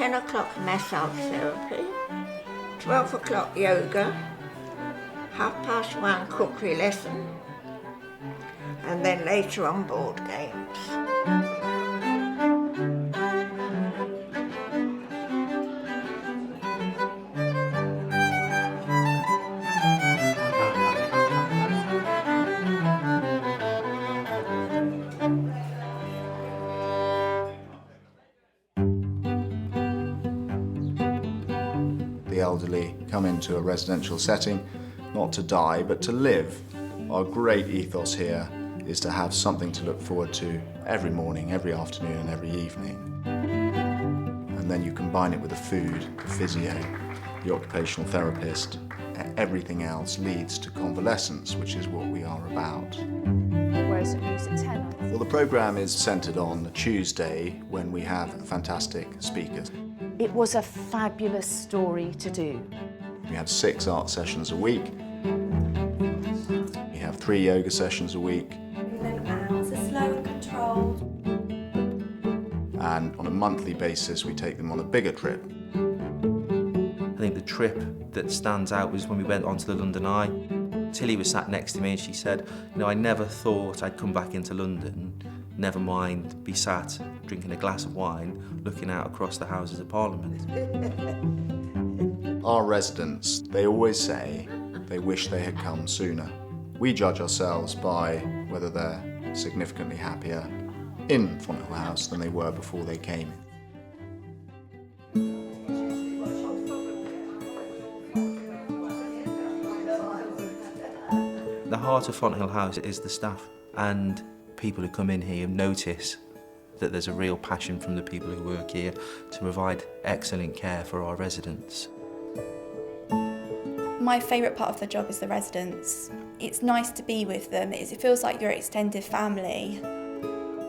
10 o'clock massage therapy, 12 o'clock yoga, 1:30 cookery lesson, and then later on board games. The elderly come into a residential setting, not to die, but to live. Our great ethos here is to have something to look forward to every morning, every afternoon, and every evening. And then you combine it with the food, the physio, the occupational therapist, and everything else leads to convalescence, which is what we are about. Whereas it leaves at 10. Well, the programme is centred on Tuesday when we have fantastic speakers. It was a fabulous story to do. We have 6 art sessions a week. We have 3 yoga sessions a week. Movement rounds are slow and controlled. And on a monthly basis, we take them on a bigger trip. I think the trip that stands out was when we went onto the London Eye. Tilly was sat next to me and she said, you know, I never thought I'd come back into London, never mind be sat drinking a glass of wine, looking out across the Houses of Parliament. Our residents, they always say they wish they had come sooner. We judge ourselves by whether they're significantly happier in Fonthill House than they were before they came. The heart of Fonthill House is the staff, and people who come in here notice that there's a real passion from the people who work here to provide excellent care for our residents. My favourite part of the job is the residents. It's nice to be with them. It feels like your extended family.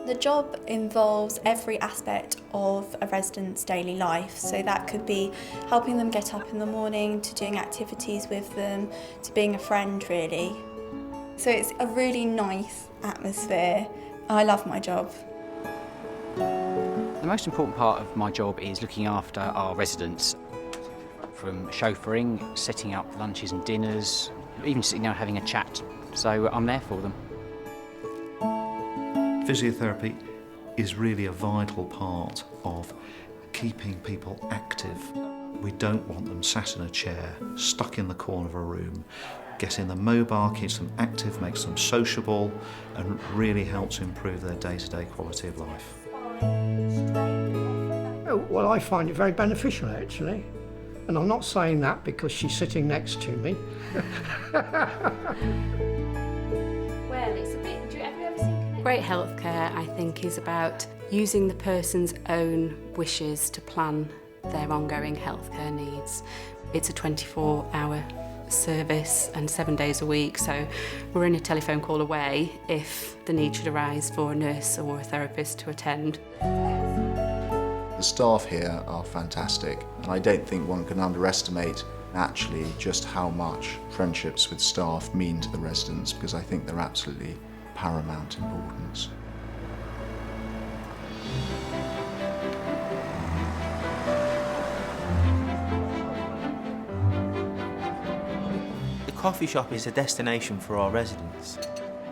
The job involves every aspect of a resident's daily life. So that could be helping them get up in the morning, to doing activities with them, to being a friend really. So it's a really nice atmosphere. I love my job. The most important part of my job is looking after our residents. From chauffeuring, setting up lunches and dinners, even sitting down having a chat. So I'm there for them. Physiotherapy is really a vital part of keeping people active. We don't want them sat in a chair, stuck in the corner of a room. Getting them mobile keeps them active, makes them sociable, and really helps improve their day-to-day quality of life. Oh, well, I find it very beneficial, actually. And I'm not saying that because she's sitting next to me. Well, it's a bit... Have you ever seen Connect? Great healthcare, I think, is about using the person's own wishes to plan their ongoing healthcare needs. It's a 24-hour service and 7 days a week, so we're only a telephone call away if the need should arise for a nurse or a therapist to attend. The staff here are fantastic, and I don't think one can underestimate actually just how much friendships with staff mean to the residents, because I think they're absolutely paramount importance. The coffee shop is a destination for our residents.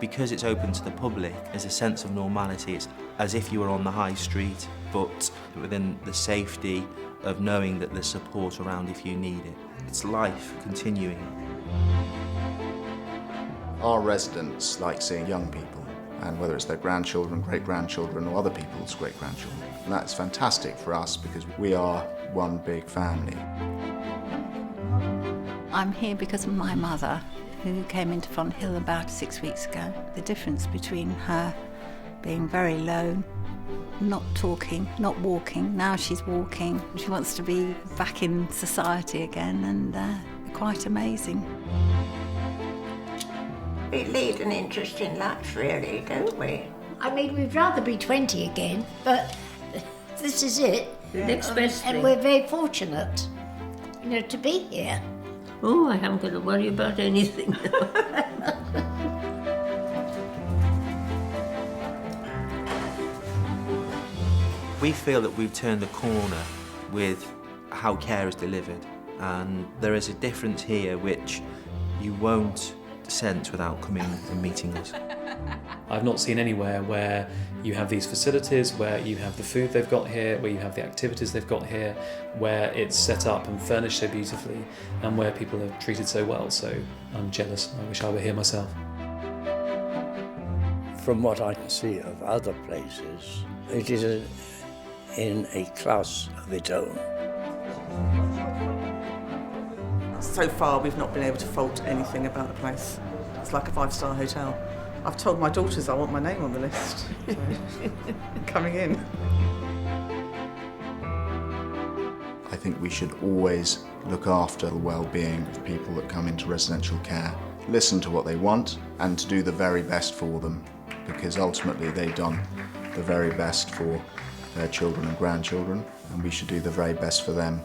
Because it's open to the public, there's a sense of normality. It's as if you were on the high street, but within the safety of knowing that there's support around if you need it. It's life continuing. Our residents like seeing young people, and whether it's their grandchildren, great-grandchildren, or other people's great-grandchildren. And that's fantastic for us because we are one big family. I'm here because of my mother, who came into Fonthill about 6 weeks ago. The difference between her being very low, not talking, not walking, now she's walking. She wants to be back in society again, and quite amazing. We lead an interesting life, really, don't we? I mean, we'd rather be 20 again, but this is it. The next best thing. And we're very fortunate, you know, to be here. Oh, I haven't got to worry about anything. We feel that we've turned the corner with how care is delivered, and there is a difference here which you won't sense without coming and meeting us. I've not seen anywhere where you have these facilities, where you have the food they've got here, where you have the activities they've got here, where it's set up and furnished so beautifully, and where people are treated so well. So I'm jealous. I wish I were here myself. From what I can see of other places, it is in a class of its own. So far, we've not been able to fault anything about the place. It's like a 5-star hotel. I've told my daughters I want my name on the list. So, coming in. I think we should always look after the well-being of people that come into residential care, listen to what they want and to do the very best for them, because ultimately they've done the very best for their children and grandchildren, and we should do the very best for them.